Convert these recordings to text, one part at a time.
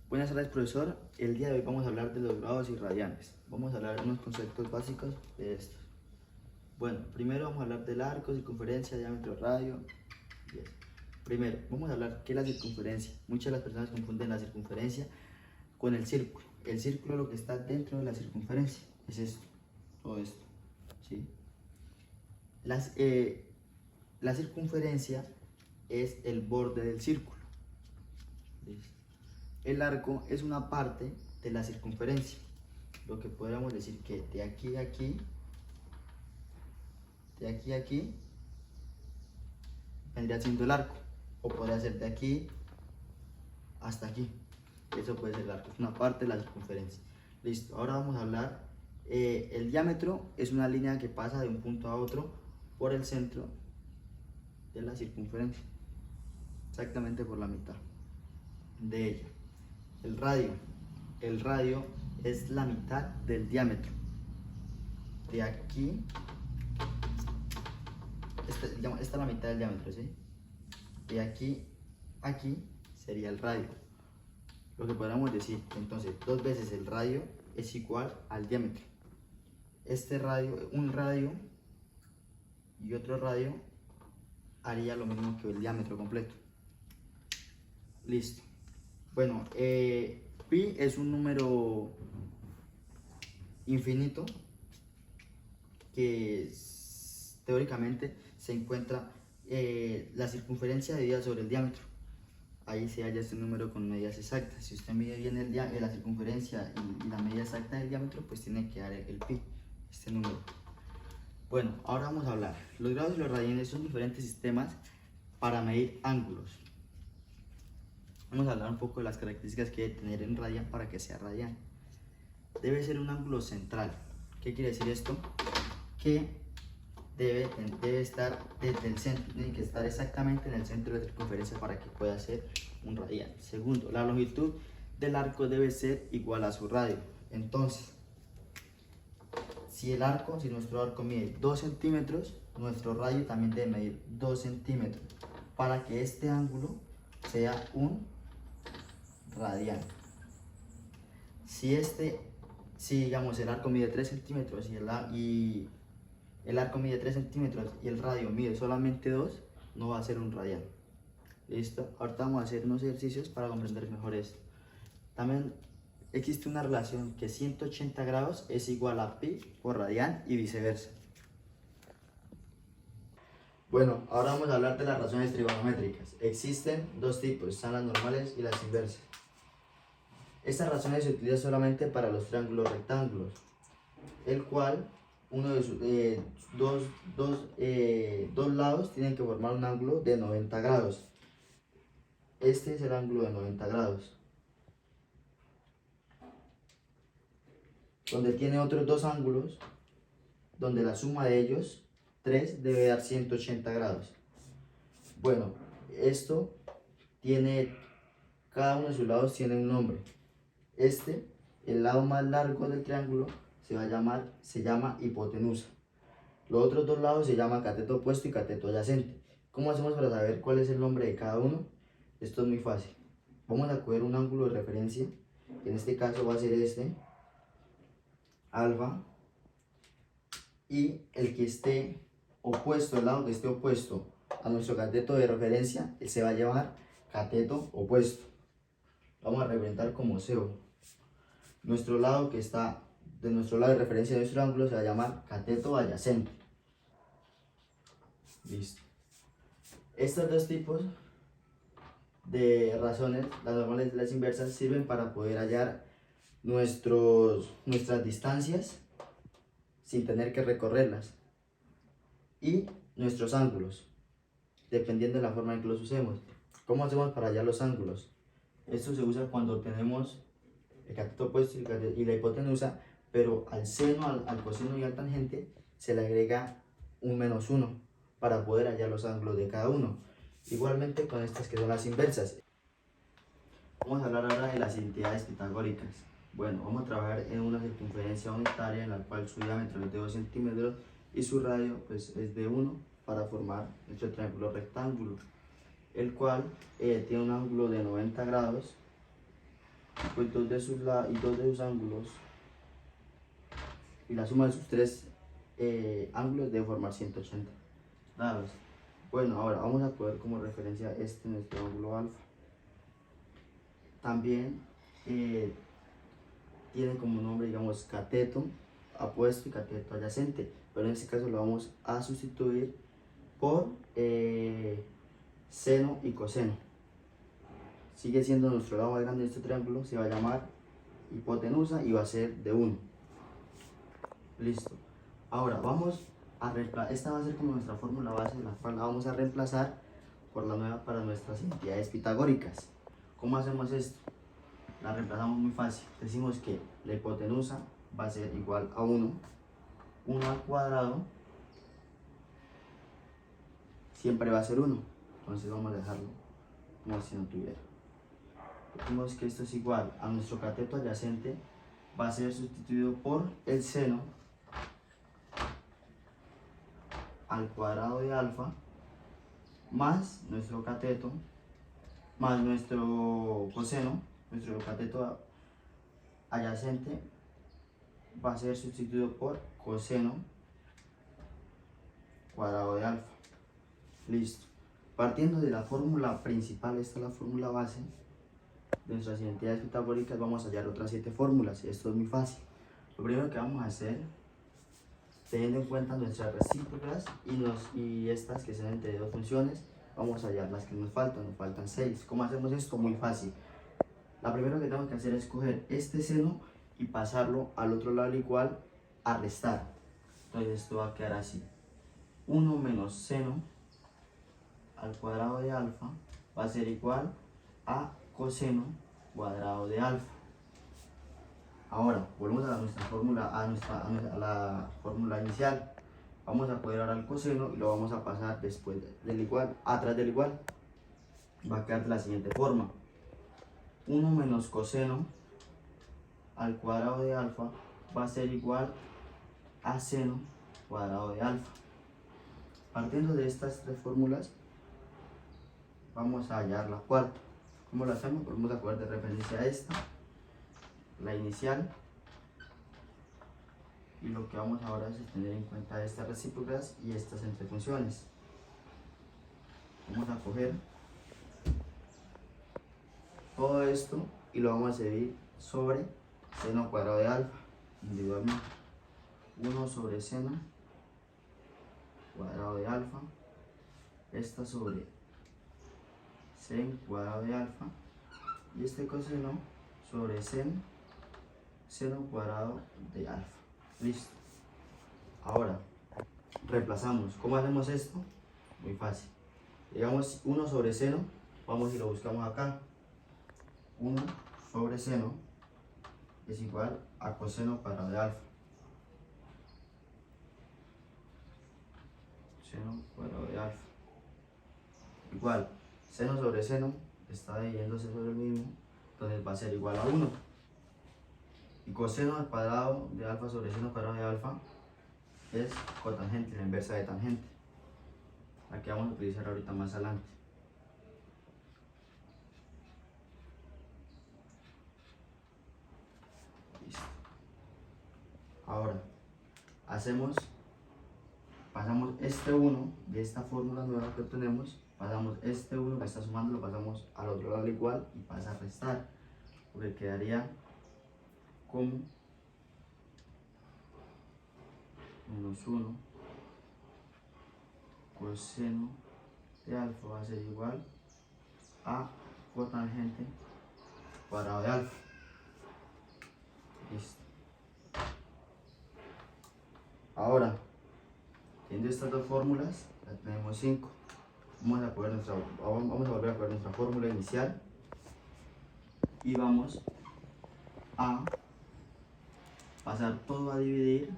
Buenas tardes, profesor. El día de hoy vamos a hablar de los grados y radianes. Vamos a hablar de unos conceptos básicos de estos. Bueno, primero vamos a hablar del arco, circunferencia, diámetro, radio. Y eso. Primero, vamos a hablar qué es la circunferencia. Muchas de las personas confunden la circunferencia con el círculo. El círculo, lo que está dentro de la circunferencia, es esto, todo esto, ¿sí? La circunferencia es el borde del círculo. ¿Listo? El arco es una parte de la circunferencia, lo que podríamos decir que de aquí a aquí, de aquí a aquí, vendría siendo el arco, o podría ser de aquí hasta aquí. Eso puede ser el arco, es una parte de la circunferencia. Listo, ahora vamos a hablar, el diámetro es una línea que pasa de un punto a otro por el centro de la circunferencia, exactamente por la mitad de ella. El radio es la mitad del diámetro. De aquí, esta es la mitad del diámetro, ¿sí? De aquí a aquí sería el radio. Lo que podríamos decir, entonces, 2 veces el radio es igual al diámetro. Este radio, un radio y otro radio haría lo mismo que el diámetro completo. Listo. Bueno, pi es un número infinito que teóricamente se encuentra la circunferencia dividida sobre el diámetro. Ahí se halla este número con medidas exactas. Si usted mide bien la circunferencia y la medida exacta del diámetro, pues tiene que dar el pi, este número. Bueno, ahora vamos a hablar. Los grados y los radianes son diferentes sistemas para medir ángulos. Vamos a hablar un poco de las características que debe tener en radian para que sea radian. Debe ser un ángulo central. ¿Qué quiere decir esto? Que debe estar desde el centro, tiene que estar exactamente en el centro de la circunferencia para que pueda ser un radian. Segundo, la longitud del arco debe ser igual a su radio. Entonces, si nuestro arco mide 2 centímetros, nuestro radio también debe medir 2 centímetros para que este ángulo sea un radian. Si digamos el arco mide 3 centímetros y el arco mide 3 centímetros y el radio mide solamente 2, no va a ser un radian. Listo, ahorita vamos a hacer unos ejercicios para comprender mejor esto. También existe una relación que 180 grados es igual a pi por radian y viceversa. Bueno, ahora vamos a hablar de las razones trigonométricas. Existen dos tipos, están las normales y las inversas. Estas razones se utilizan solamente para los triángulos rectángulos, el cual uno de sus dos lados tienen que formar un ángulo de 90 grados. Este es el ángulo de 90 grados. Donde tiene otros dos ángulos, donde la suma de ellos, 3, debe dar 180 grados. Bueno, cada uno de sus lados tiene un nombre. El lado más largo del triángulo se llama hipotenusa. Los otros dos lados se llaman cateto opuesto y cateto adyacente. ¿Cómo hacemos para saber cuál es el nombre de cada uno? Esto es muy fácil. Vamos a coger un ángulo de referencia, que en este caso va a ser este, alfa, y el que esté opuesto, el lado que esté opuesto a nuestro cateto de referencia, él se va a llamar cateto opuesto. Vamos a representar como CO. Nuestro lado que está de nuestro lado de referencia de nuestro ángulo se va a llamar cateto adyacente. Listo. Estos dos tipos de razones, las normales y las inversas, sirven para poder hallar nuestras distancias sin tener que recorrerlas y nuestros ángulos, dependiendo de la forma en que los usemos. ¿Cómo hacemos para hallar los ángulos? Esto se usa cuando tenemos el cateto opuesto y la hipotenusa, pero al seno, al coseno y al tangente se le agrega un -1 para poder hallar los ángulos de cada uno. Igualmente con estas que son las inversas. Vamos a hablar ahora de las identidades pitagóricas. Bueno, vamos a trabajar en una circunferencia unitaria en la cual su diámetro es de 2 centímetros y su radio pues, es de 1 para formar nuestro triángulo rectángulo, el cual tiene un ángulo de 90 grados pues y dos de sus ángulos y la suma de sus tres ángulos debe formar 180 grados. Bueno, ahora vamos a coger como referencia nuestro ángulo alfa. También tiene como nombre, digamos, cateto apuesto y cateto adyacente, pero en este caso lo vamos a sustituir por seno y coseno. Sigue siendo nuestro lado más grande de este triángulo, se va a llamar hipotenusa y va a ser de 1. Listo. Ahora vamos a reemplazar, esta va a ser como nuestra fórmula base, la cual la vamos a reemplazar por la nueva para nuestras identidades pitagóricas. ¿Cómo hacemos esto? La reemplazamos muy fácil. Decimos que la hipotenusa va a ser igual a 1 al cuadrado siempre va a ser 1. Entonces vamos a dejarlo como si no tuviera. Decimos que esto es igual a nuestro cateto adyacente, va a ser sustituido por el seno al cuadrado de alfa más nuestro cateto más nuestro coseno. Nuestro cateto adyacente va a ser sustituido por coseno cuadrado de alfa. Listo. Partiendo de la fórmula principal, esta es la fórmula base de nuestras identidades pitagóricas, vamos a hallar otras 7 fórmulas. Esto es muy fácil. Lo primero que vamos a hacer, teniendo en cuenta nuestras recíprocas y estas que sean entre dos funciones, vamos a hallar las que nos faltan 6. ¿Cómo hacemos esto? Muy fácil. La primera que tenemos que hacer es coger este seno y pasarlo al otro lado igual a restar. Entonces esto va a quedar así: 1 menos seno al cuadrado de alfa va a ser igual a coseno cuadrado de alfa. Ahora volvemos a nuestra fórmula, a la fórmula inicial. Vamos a coger ahora el coseno y lo vamos a pasar después del igual, atrás del igual. Va a quedar de la siguiente forma: 1 menos coseno al cuadrado de alfa va a ser igual a seno cuadrado de alfa. Partiendo de estas 3 fórmulas, vamos a hallar la cuarta. ¿Cómo lo hacemos? Volvemos a coger de referencia a esta, la inicial, y lo que vamos ahora es tener en cuenta estas recíprocas y estas entre funciones. Vamos a coger todo esto y lo vamos a dividir sobre seno cuadrado de alfa individualmente. 1 sobre seno cuadrado de alfa, esta sobre seno cuadrado de alfa, y este coseno sobre seno cuadrado de alfa. Listo. Ahora reemplazamos. ¿Cómo hacemos esto? Muy fácil. Digamos 1 sobre seno, vamos y lo buscamos acá. 1 sobre seno es igual a coseno cuadrado de alfa. Seno cuadrado de alfa. Igual, seno sobre seno está dividiéndose sobre el mismo, entonces va a ser igual a 1. Y coseno al cuadrado de alfa sobre seno cuadrado de alfa es cotangente, la inversa de tangente, la que vamos a utilizar ahorita más adelante. Listo. Ahora pasamos este 1 de esta fórmula nueva que obtenemos, pasamos este 1 que está sumando, lo pasamos al otro lado igual y pasa a restar, porque quedaría como menos 1 coseno de alfa va a ser igual a cotangente cuadrado de alfa. Listo. Ahora, teniendo estas dos fórmulas, ya tenemos 5. Vamos a volver a poner nuestra fórmula inicial y vamos a pasar todo a dividir,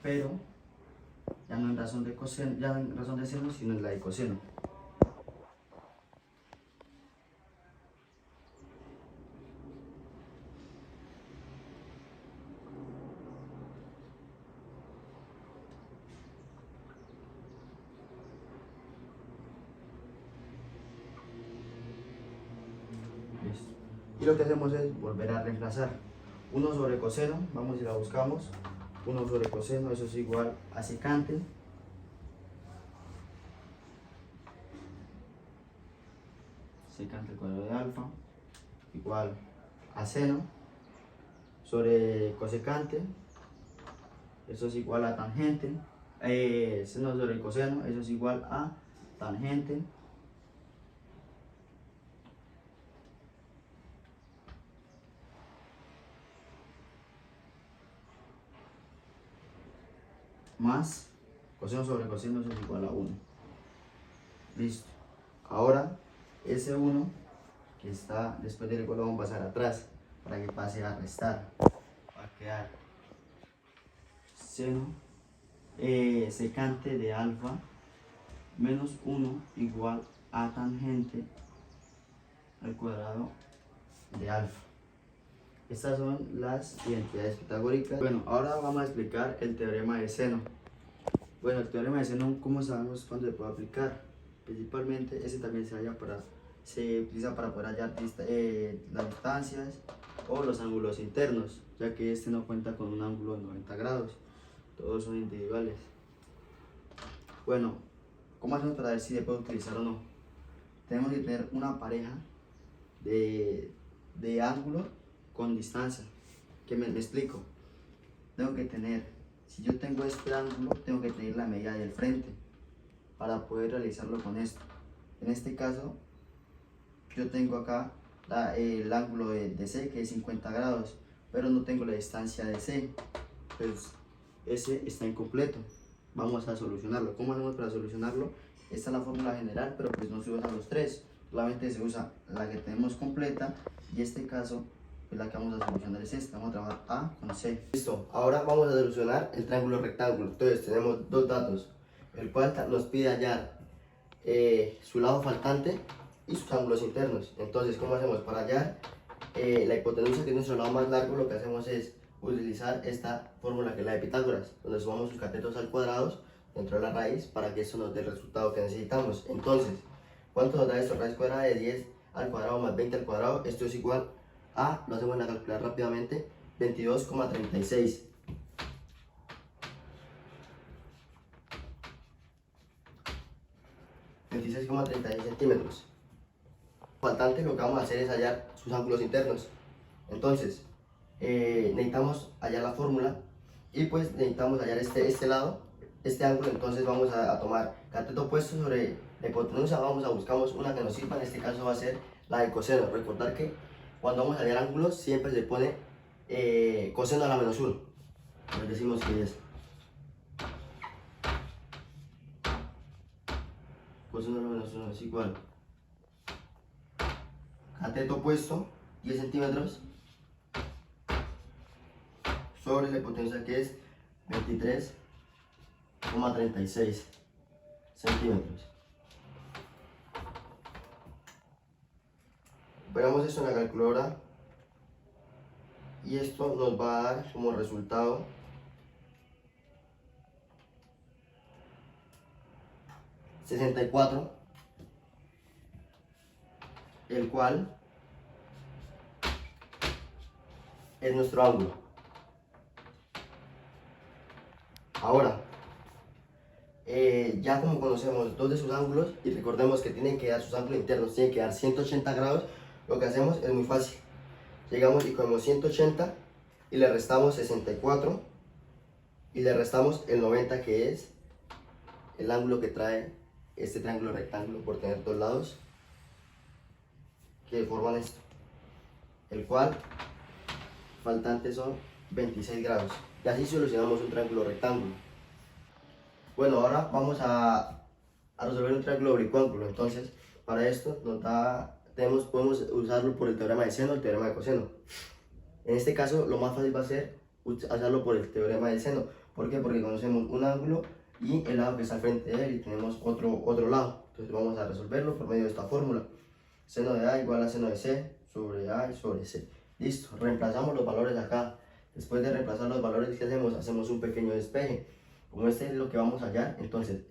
pero ya no en razón de coseno, ya no en razón de seno, sino en la de coseno. Listo. Y lo que hacemos es volver a reemplazar. 1 sobre coseno, vamos y la buscamos. 1 sobre coseno, eso es igual a secante. Secante al cuadrado de alfa, igual a seno sobre cosecante, eso es igual a tangente. Seno sobre coseno, eso es igual a tangente. Más coseno sobre coseno, eso es igual a 1. Listo. Ahora, ese 1 que está después del igual lo vamos a pasar atrás para que pase a restar. Va a quedar seno secante de alfa menos 1 igual a tangente al cuadrado de alfa. Estas son las identidades pitagóricas. Bueno, ahora vamos a explicar el teorema de seno. Bueno, el teorema de seno, ¿cómo sabemos cuándo se puede aplicar? Principalmente, ese también se utiliza para poder hallar las distancias o los ángulos internos, ya que este no cuenta con un ángulo de 90 grados, todos son individuales. Bueno, ¿cómo hacemos para ver si se puede utilizar o no? Tenemos que tener una pareja de ángulo con distancia. ¿Qué me explico? Tengo que tener, si yo tengo este ángulo, tengo que tener la medida del frente para poder realizarlo con esto. En este caso, yo tengo acá el ángulo de C, que es 50 grados, pero no tengo la distancia de C, pues ese está incompleto. Vamos a solucionarlo. ¿Cómo hacemos para solucionarlo? Esta es la fórmula general, pero pues no se usan los tres, solamente se usa la que tenemos completa, y este caso, pues la que vamos a solucionar es esta. Vamos a trabajar A con C. Listo, ahora vamos a solucionar el triángulo rectángulo. Entonces tenemos dos datos, el cual nos pide hallar su lado faltante y sus ángulos internos. Entonces, ¿cómo hacemos? Para hallar la hipotenusa, que es nuestro lado más largo, lo que hacemos es utilizar esta fórmula, que es la de Pitágoras, donde sumamos sus catetos al cuadrado dentro de la raíz para que eso nos dé el resultado que necesitamos. Entonces, ¿cuánto nos da esto? Raíz cuadrada de 10 al cuadrado más 20 al cuadrado. Esto es igual a, lo hacemos en la calculadora rápidamente, 22,36. centímetros. Faltante, lo que vamos a hacer es hallar sus ángulos internos. Entonces, necesitamos hallar la fórmula y pues necesitamos hallar este lado, este ángulo. Entonces vamos a tomar cateto opuesto sobre la hipotenusa, buscamos una que nos sirva. En este caso va a ser la de coseno. Recordar que cuando vamos a hallar ángulos siempre se pone coseno a la menos 1. Entonces decimos que es coseno a la menos 1 es igual cateto opuesto 10 centímetros sobre la hipotenusa, que es 23,36 centímetros. Veamos esto en la calculadora y esto nos va a dar como resultado 64, el cual es nuestro ángulo. Ahora, ya como conocemos dos de sus ángulos y recordemos que tienen que dar sus ángulos internos, tienen que dar 180 grados, lo que hacemos es muy fácil. Llegamos y cogemos 180 y le restamos 64 y le restamos el 90, que es el ángulo que trae este triángulo rectángulo por tener dos lados que forman esto, el cual faltantes son 26 grados. Y así solucionamos un triángulo rectángulo. Bueno, ahora vamos a resolver un triángulo oblicuángulo. Entonces, para esto podemos usarlo por el teorema de seno, el teorema de coseno. En este caso, lo más fácil va a ser hacerlo por el teorema de seno. ¿Por qué? Porque conocemos un ángulo y el lado que está al frente de él, y tenemos otro lado. Entonces vamos a resolverlo por medio de esta fórmula. Seno de A igual a seno de C sobre A y sobre C. Listo, reemplazamos los valores acá. Después de reemplazar los valores, ¿qué hacemos? Hacemos un pequeño despeje. Como este es lo que vamos a hallar, entonces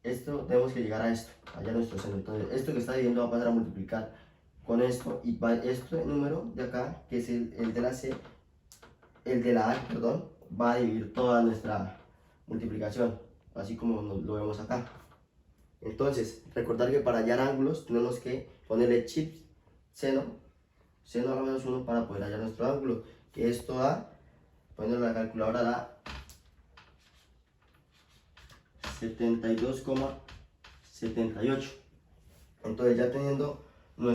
tenemos que llegar a esto, hallar nuestro seno. Entonces esto que está dividiendo va a pasar a multiplicar. con esto, y va este número de acá, que es el de la C, el de la A, perdón, va a dividir toda nuestra multiplicación, así como lo vemos acá. Entonces, recordar que para hallar ángulos tenemos que ponerle chips seno a la menos 1 para poder hallar nuestro ángulo, que esto da, poniendo la calculadora, da 72,78. Entonces, ya teniendo uno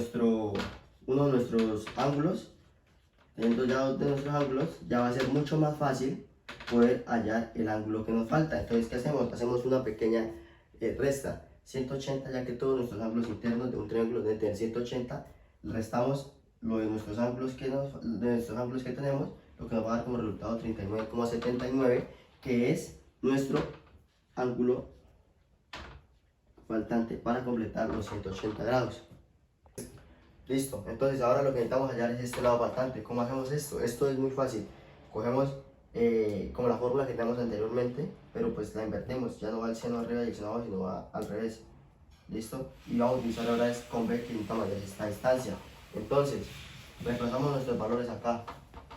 de nuestros ángulos, teniendo ya dos de nuestros ángulos, ya va a ser mucho más fácil poder hallar el ángulo que nos falta. Entonces, ¿qué hacemos? Hacemos una pequeña resta. 180, ya que todos nuestros ángulos internos de un triángulo deben tener 180, restamos lo de nuestros ángulos que tenemos, lo que nos va a dar como resultado 39,79, que es nuestro ángulo faltante para completar los 180 grados. Listo, entonces ahora lo que necesitamos hallar es este lado faltante. ¿Cómo hacemos esto? Esto es muy fácil. Cogemos como la fórmula que tenemos anteriormente, pero pues la invertimos. Ya no va el seno arriba y el seno abajo, sino va al revés. ¿Listo? Y vamos a utilizar ahora es con B que necesitamos hallar esta distancia. Entonces, reemplazamos nuestros valores acá.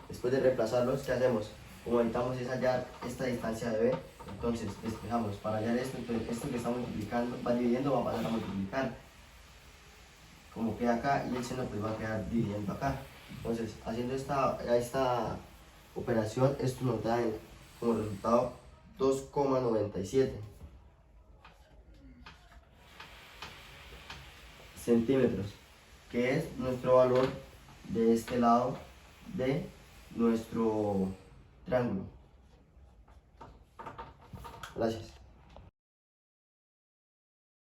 Después de reemplazarlos, ¿qué hacemos? Como necesitamos es hallar esta distancia de B, entonces despejamos. Para hallar esto, entonces esto que está multiplicando, va dividiendo, va a pasar a multiplicar. Como queda acá, y el seno pues va a quedar dividiendo acá. Entonces, haciendo esta operación, esto nos da como resultado 2,97 centímetros, que es nuestro valor de este lado de nuestro triángulo. Gracias.